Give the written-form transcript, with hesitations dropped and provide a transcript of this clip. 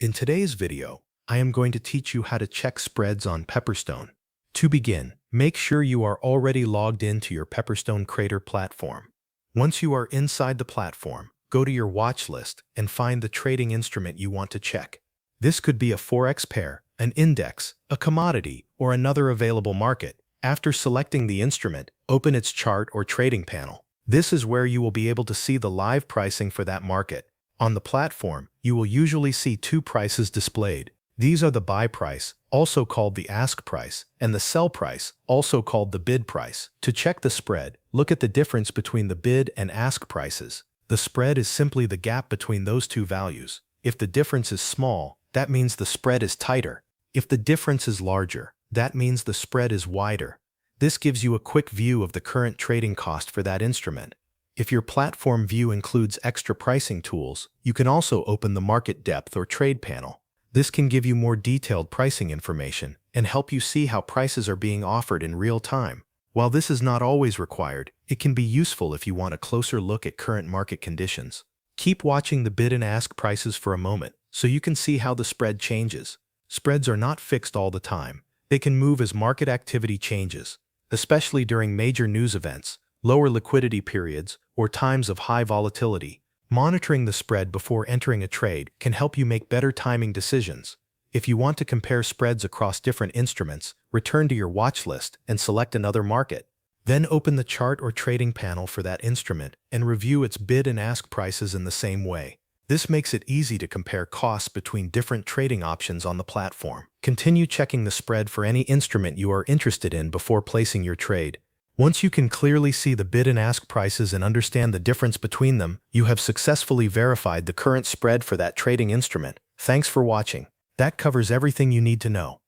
In today's video, I am going to teach you how to check spreads on Pepperstone. To begin, make sure you are already logged into your Pepperstone Creator platform. Once you are inside the platform, go to your watch list and find the trading instrument you want to check. This could be a forex pair, an index, a commodity, or another available market. After selecting the instrument, open its chart or trading panel. This is where you will be able to see the live pricing for that market. On the platform, you will usually see two prices displayed. These are the buy price, also called the ask price, and the sell price, also called the bid price. To check the spread, look at the difference between the bid and ask prices. The spread is simply the gap between those two values. If the difference is small, that means the spread is tighter. If the difference is larger, that means the spread is wider. This gives you a quick view of the current trading cost for that instrument. If your platform view includes extra pricing tools, you can also open the market depth or trade panel. This can give you more detailed pricing information and help you see how prices are being offered in real time. While this is not always required, it can be useful if you want a closer look at current market conditions. Keep watching the bid and ask prices for a moment so you can see how the spread changes. Spreads are not fixed all the time. They can move as market activity changes, especially during major news events, lower liquidity periods, or times of high volatility. Monitoring the spread before entering a trade can help you make better timing decisions. If you want to compare spreads across different instruments, return to your watch list and select another market. Then open the chart or trading panel for that instrument and review its bid and ask prices in the same way. This makes it easy to compare costs between different trading options on the platform. Continue checking the spread for any instrument you are interested in before placing your trade. Once you can clearly see the bid and ask prices and understand the difference between them, you have successfully verified the current spread for that trading instrument. Thanks for watching. That covers everything you need to know.